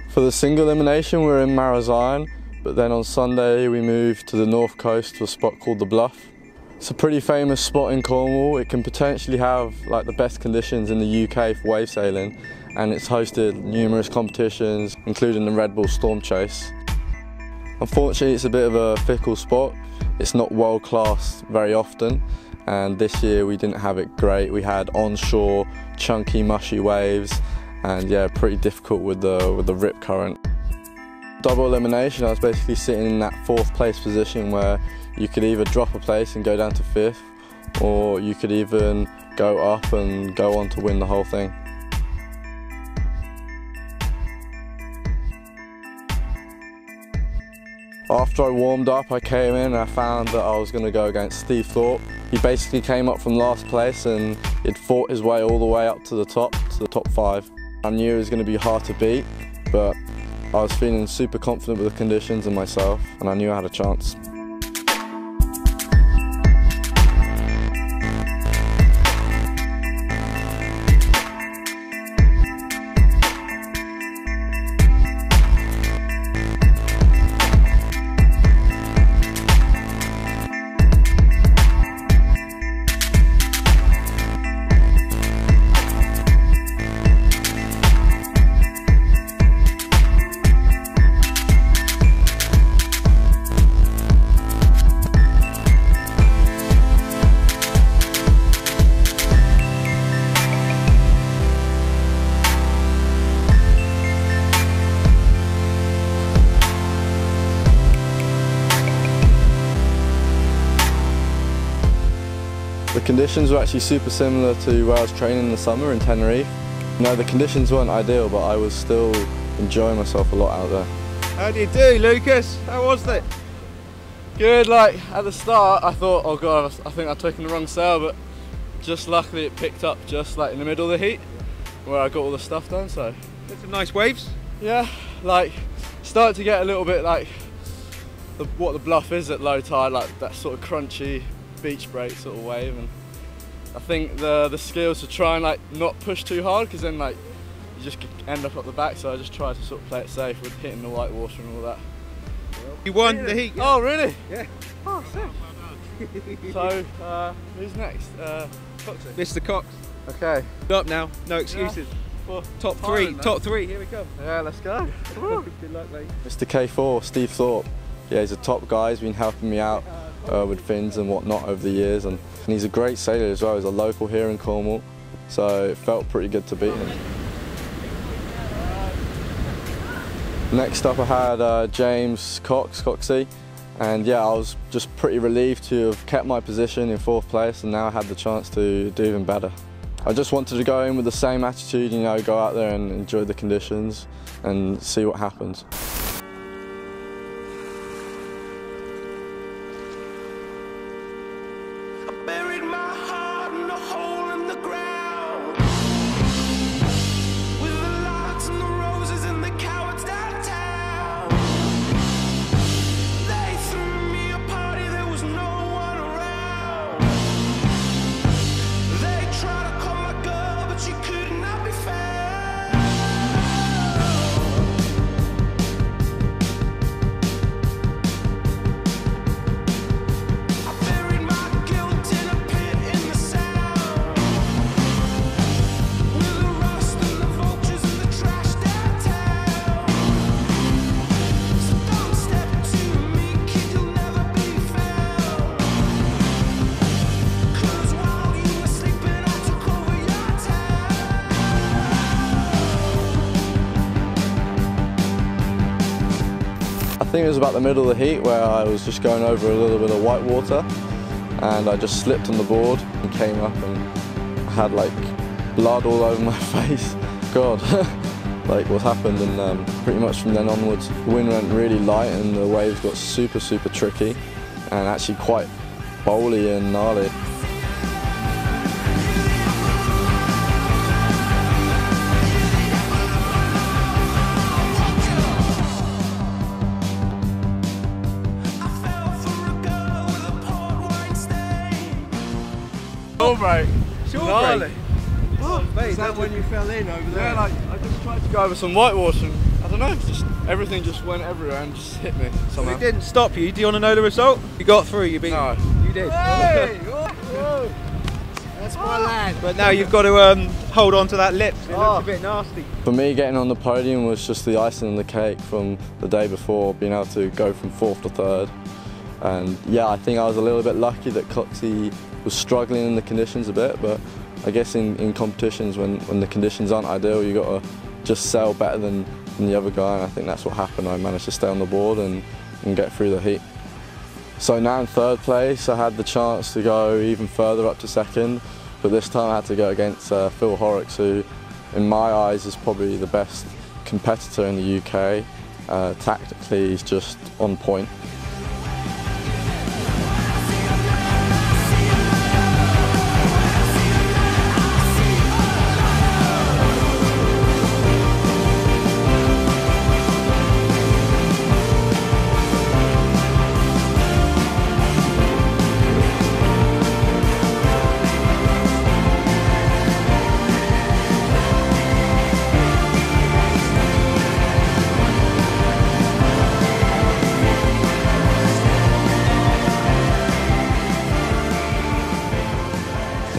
For the single elimination, we're in Marazion, but then on Sunday we moved to the north coast to a spot called the Bluff. It's a pretty famous spot in Cornwall. It can potentially have like the best conditions in the UK for wave sailing, and it's hosted numerous competitions, including the Red Bull Storm Chase. Unfortunately, it's a bit of a fickle spot. It's not world class very often, and this year we didn't have it great. We had onshore, chunky, mushy waves, and yeah, pretty difficult with the rip current. Double elimination, I was basically sitting in that 4th place position where you could either drop a place and go down to 5th, or you could even go up and go on to win the whole thing. After I warmed up, I came in and I found that I was going to go against Steve Thorp. He basically came up from last place and he'd fought his way all the way up to the top 5. I knew it was going to be hard to beat, but I was feeling super confident with the conditions and myself, and I knew I had a chance. The conditions were actually super similar to where I was training in the summer in Tenerife. No, the conditions weren't ideal, but I was still enjoying myself a lot out there. How do you do, Lucas? How was it? Good. Like at the start, I thought, oh god, I think I'd taken the wrong sail, but just luckily it picked up just like in the middle of the heat, where I got all the stuff done. So There's some nice waves. yeah, like started to get a little bit like what the Bluff is at low tide, like that sort of crunchy beach break sort of wave, and I think the skills to try and like not push too hard, because then like you just end up the back. So I just tried to sort of play it safe with hitting the white water and all that. You won the heat. Oh really? Yeah. Oh sick. So who's next? Coxie. Mr. Cox. Okay. Up now. No excuses. Well, Top three. Here we come. Yeah, let's go. Good luck, mate. Mr. K4, Steve Thorp. Yeah, he's a top guy. He's been helping me out with fins and whatnot over the years, and he's a great sailor as well. He's a local here in Cornwall, so it felt pretty good to beat him. Next up I had James Coxie, and yeah, I was just pretty relieved to have kept my position in 4th place, and now I had the chance to do even better. I just wanted to go in with the same attitude, you know, go out there and enjoy the conditions and see what happens. I think it was about the middle of the heat where I was just going over a little bit of white water, and I just slipped on the board and came up, and I had like blood all over my face. God, like what happened, and pretty much from then onwards the wind went really light and the waves got super tricky and actually quite bowly and gnarly. Shore Gnarly. Oh, mate, is that when you fell in over there? Yeah, like I just tried to go over some white water, and I don't know, everything just went everywhere and just hit me somehow. Well, it didn't stop you. Do you want to know the result? You got through, you beat No. You did. Hey! Whoa. That's my lad. But now you've got to hold on to that lip. It looks a bit nasty. For me, getting on the podium was just the icing on the cake from the day before, being able to go from 4th to 3rd. And yeah, I think I was a little bit lucky that Coxie was struggling in the conditions a bit, but I guess in competitions when the conditions aren't ideal, you got to just sail better than the other guy, and I think that's what happened. I managed to stay on the board and get through the heat. So now in 3rd place, I had the chance to go even further up to 2nd, but this time I had to go against Phil Horrocks, who in my eyes is probably the best competitor in the UK. Tactically, he's just on point.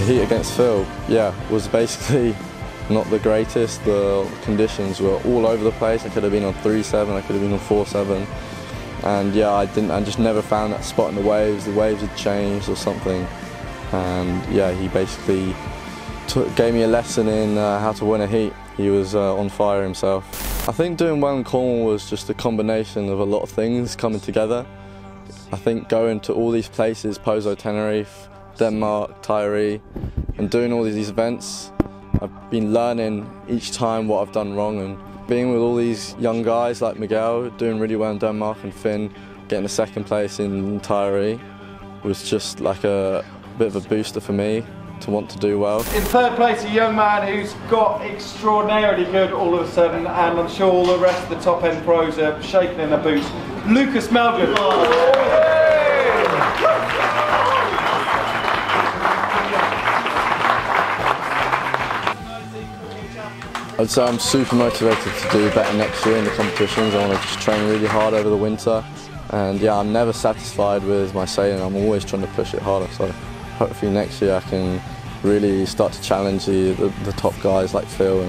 The heat against Phil, yeah, was basically not the greatest. The conditions were all over the place. I could have been on 3-7, I could have been on 4-7, and yeah, I just never found that spot in the waves. The waves had changed or something, and yeah, he basically gave me a lesson in how to win a heat. He was on fire himself. I think doing well in Cornwall was just a combination of a lot of things coming together. I think going to all these places, Pozo, Tenerife, Denmark, Tyree, and doing all these events, I've been learning each time what I've done wrong, and being with all these young guys like Miguel, doing really well in Denmark, and Finn getting a 2nd place in Tyree was just like a bit of a booster for me to want to do well. In 3rd place, a young man who's got extraordinarily good all of a sudden, and I'm sure all the rest of the top end pros are shaking in their boots. Lucas Melvin. I'd say I'm super motivated to do better next year in the competitions. I want to just train really hard over the winter, and yeah, I'm never satisfied with my sailing. I'm always trying to push it harder, so hopefully next year I can really start to challenge the top guys like Phil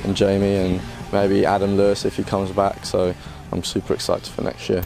and Jamie, and maybe Adam Lewis if he comes back, so I'm super excited for next year.